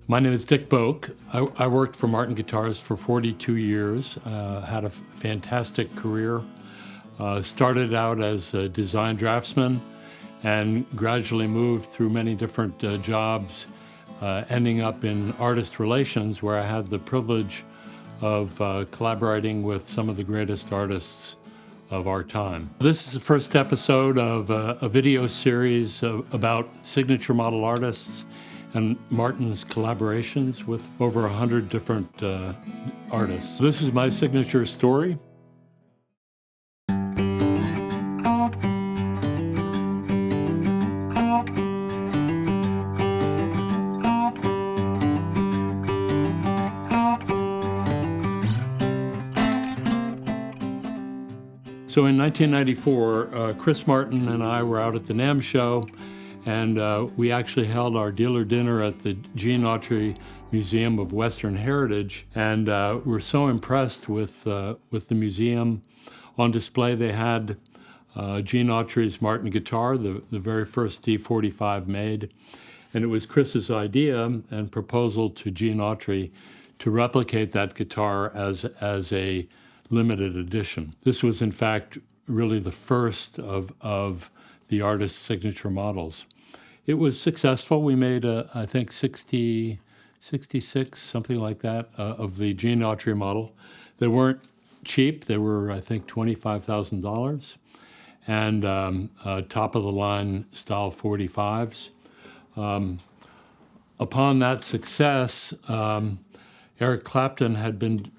My name is Dick Boak. I worked for Martin Guitars for 42 years, had a fantastic career. Started out as a design draftsman and gradually moved through many different jobs, ending up in artist relations, where I had the privilege of collaborating with some of the greatest artists of our time. This is the first episode of a video series about signature model artists and Martin's collaborations with over 100 different artists. This is my signature story. So in 1994, Chris Martin and I were out at the NAMM show, and we actually held our dealer dinner at the Gene Autry Museum of Western Heritage, and we're so impressed with the museum. On display they had Gene Autry's Martin guitar, the very first D45 made, and it was Chris's idea and proposal to Gene Autry to replicate that guitar as a limited edition. This was in fact really the first of the artist's signature models. It was successful. We made, I think, 66, something like that, of the Gene Autry model. They weren't cheap. They were, I think, $25,000, and top-of-the-line style 45s. Upon that success, Eric Clapton had been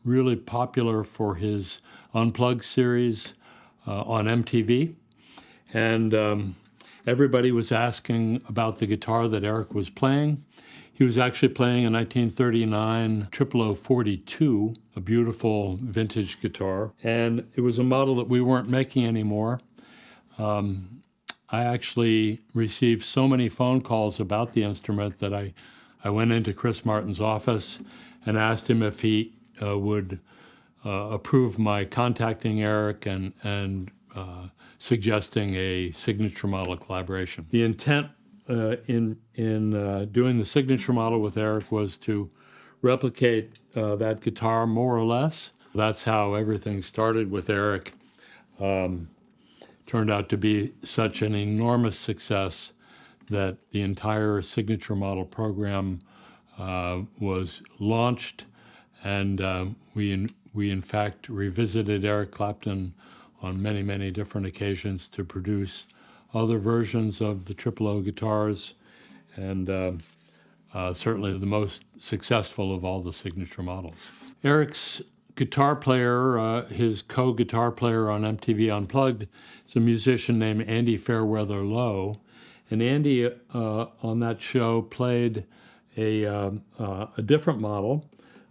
really popular for his Unplugged series on MTV, and everybody was asking about the guitar that Eric was playing. He was actually playing a 1939 0042, a beautiful vintage guitar, and it was a model that we weren't making anymore. I actually received so many phone calls about the instrument that I went into Chris Martin's office and asked him if he would approve my contacting Eric and suggesting a signature model collaboration. The intent in doing the signature model with Eric was to replicate that guitar more or less. That's how everything started with Eric. Turned out to be such an enormous success that the entire signature model program was launched, and we in fact revisited Eric Clapton on many, many different occasions to produce other versions of the 000 guitars, and certainly the most successful of all the signature models. Eric's guitar player, his co-guitar player on MTV Unplugged, is a musician named Andy Fairweather Lowe. And Andy, on that show, played a different model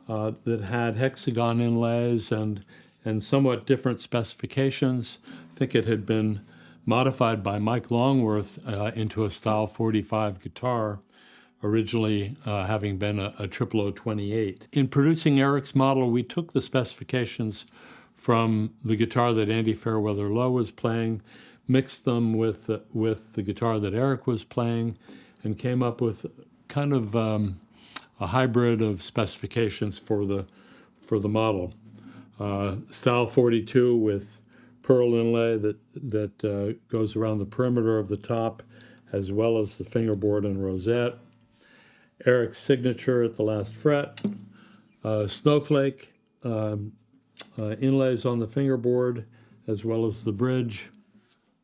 that had hexagon inlays and somewhat different specifications. I think it had been modified by Mike Longworth into a style 45 guitar, originally having been a 0028. In producing Eric's model, we took the specifications from the guitar that Andy Fairweather Lowe was playing, mixed them with the guitar that Eric was playing, and came up with kind of a hybrid of specifications for the model. Style 42 with pearl inlay that goes around the perimeter of the top, as well as the fingerboard and rosette. Eric's signature at the last fret. Snowflake inlays on the fingerboard, as well as the bridge.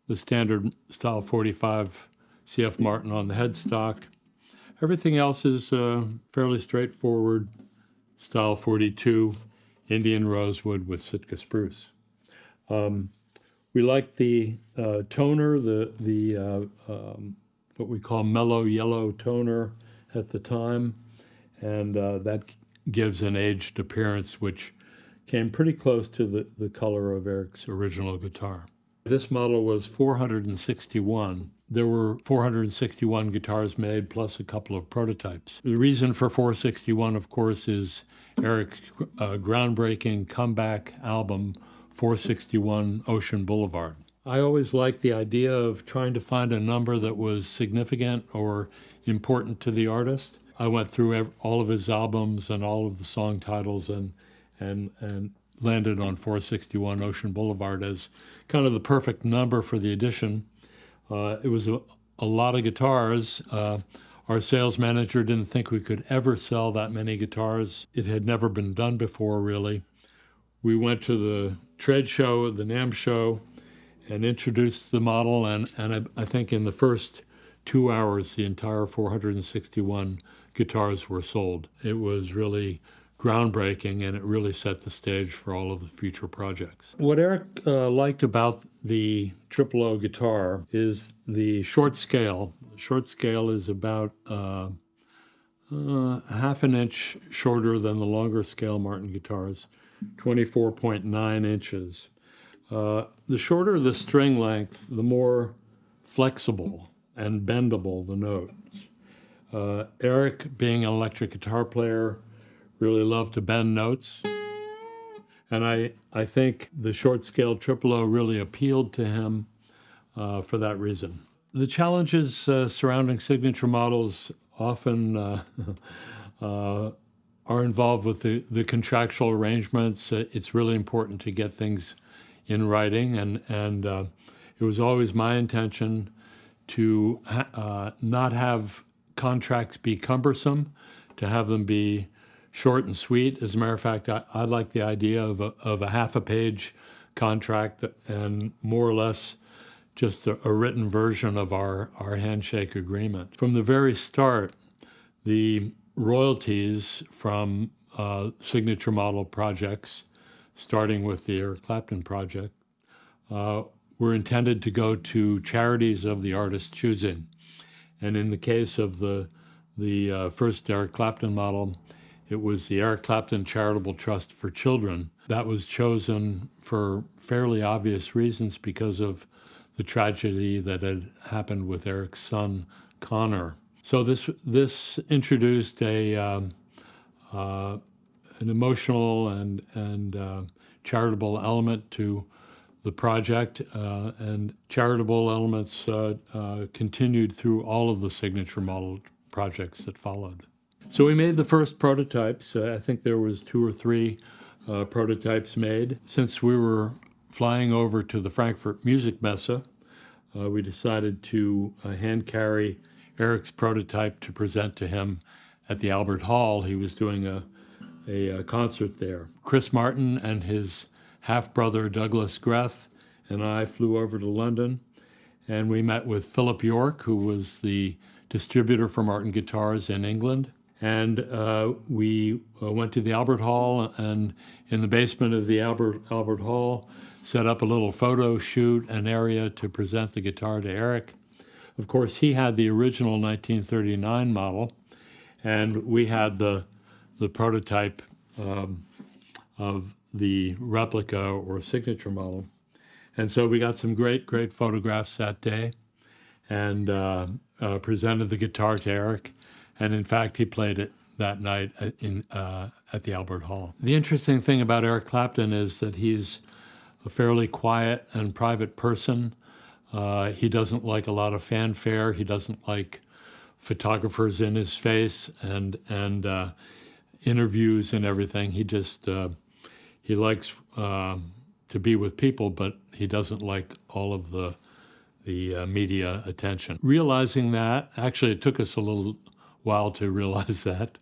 The standard style 45 CF Martin on the headstock. Everything else is fairly straightforward. Style 42, Indian rosewood with Sitka spruce. We like the toner, the what we call mellow yellow toner at the time, and that gives an aged appearance which came pretty close to the color of Eric's original guitar. This model was 461. There were 461 guitars made, plus a couple of prototypes. The reason for 461, of course, is Eric's groundbreaking comeback album, 461 Ocean Boulevard. I always liked the idea of trying to find a number that was significant or important to the artist. I went through all of his albums and all of the song titles and landed on 461 Ocean Boulevard as kind of the perfect number for the edition. It was a lot of guitars. Our sales manager didn't think we could ever sell that many guitars. It had never been done before, really. We went to the trade show, the NAMM show, and introduced the model, and I think in the first 2 hours, the entire 461 guitars were sold. It was really groundbreaking, and it really set the stage for all of the future projects. What Eric liked about the Triple O guitar is the short scale. The short scale is about half an inch shorter than the longer scale Martin guitars, 24.9 inches. The shorter the string length, the more flexible and bendable the notes. Eric, being an electric guitar player, really loved to bend notes. And I think the short scale Triple O really appealed to him for that reason. The challenges surrounding signature models often are involved with the contractual arrangements. It's really important to get things in writing, and it was always my intention to not have contracts be cumbersome, to have them be short and sweet. As a matter of fact, I like the idea of a half a page contract and more or less just a written version of our handshake agreement. From the very start, the royalties from signature model projects, starting with the Eric Clapton project, were intended to go to charities of the artist's choosing. And in the case of the first Eric Clapton model, it was the Eric Clapton Charitable Trust for Children. That was chosen for fairly obvious reasons because of the tragedy that had happened with Eric's son, Connor. So this introduced an emotional and charitable element to the project, and charitable elements continued through all of the signature model projects that followed. So we made the first prototypes. I think there was 2 or 3 prototypes made. Since we were flying over to the Frankfurt Music Messe, we decided to hand carry Eric's prototype to present to him at the Albert Hall. He was doing a concert there. Chris Martin and his half-brother Douglas Greth and I flew over to London, and we met with Philip York, who was the distributor for Martin Guitars in England. And we went to the Albert Hall, and in the basement of the Albert Hall, set up a little photo shoot, an area to present the guitar to Eric. Of course, he had the original 1939 model, and we had the prototype of the replica or signature model. And so we got some great photographs that day, and presented the guitar to Eric. And in fact, he played it that night at the Albert Hall. The interesting thing about Eric Clapton is that he's a fairly quiet and private person. He doesn't like a lot of fanfare. He doesn't like photographers in his face and interviews and everything. He just he likes to be with people, but he doesn't like all of the media attention. Realizing that, actually, it took us a little while to realize that.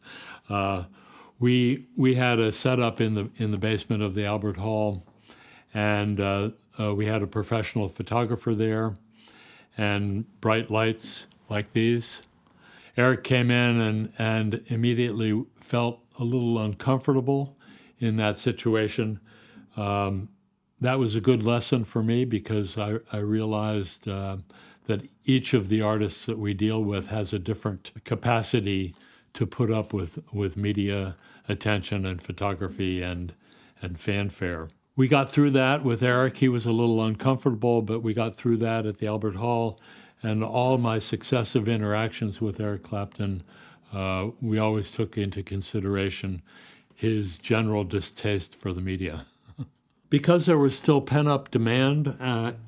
We had a setup in the basement of the Albert Hall, and we had a professional photographer there, and bright lights like these. Eric came in and immediately felt a little uncomfortable in that situation. That was a good lesson for me because I realized that each of the artists that we deal with has a different capacity to put up with media attention and photography and fanfare. We got through that with Eric. He was a little uncomfortable, but we got through that at the Albert Hall. And all my successive interactions with Eric Clapton, we always took into consideration his general distaste for the media. Because there was still pent-up demand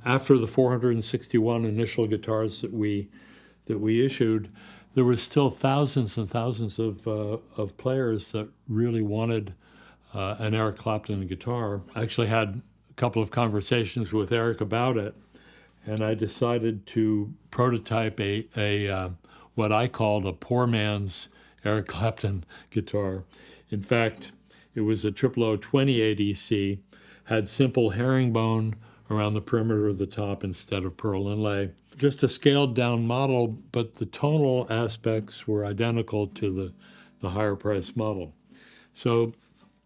after the 461 initial guitars that we issued, there were still thousands and thousands of players that really wanted an Eric Clapton guitar. I actually had a couple of conversations with Eric about it, and I decided to prototype a what I called a poor man's Eric Clapton guitar. In fact, it was a 00028 EC, had simple herringbone around the perimeter of the top instead of pearl inlay. Just a scaled down model, but the tonal aspects were identical to the higher price model. So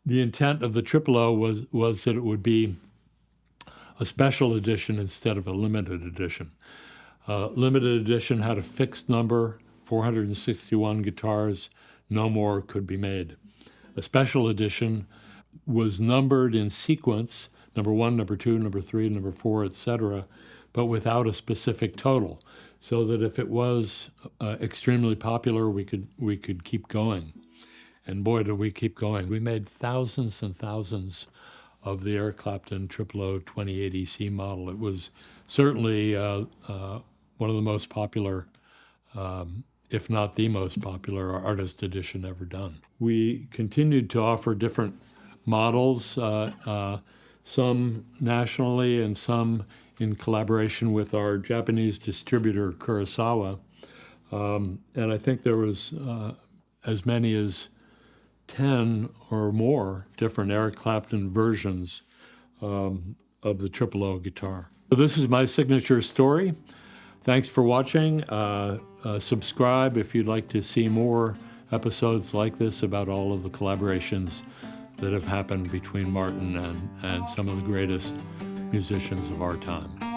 the intent of the 000 was that it would be a special edition instead of a limited edition. Limited edition had a fixed number, 461 guitars, no more could be made. A special edition was numbered in sequence, number 1, number 2, number 3, number 4, etc., but without a specific total, so that if it was extremely popular, we could keep going. And boy, did we keep going. We made thousands and thousands of the Eric Clapton 00028 EC model. It was certainly one of the most popular, if not the most popular, artist edition ever done. We continued to offer different models, some nationally and some in collaboration with our Japanese distributor, Kurosawa. And I think there was as many as 10 or more different Eric Clapton versions of the 000 guitar. So this is my signature story. Thanks for watching. Subscribe if you'd like to see more episodes like this about all of the collaborations that have happened between Martin and some of the greatest musicians of our time.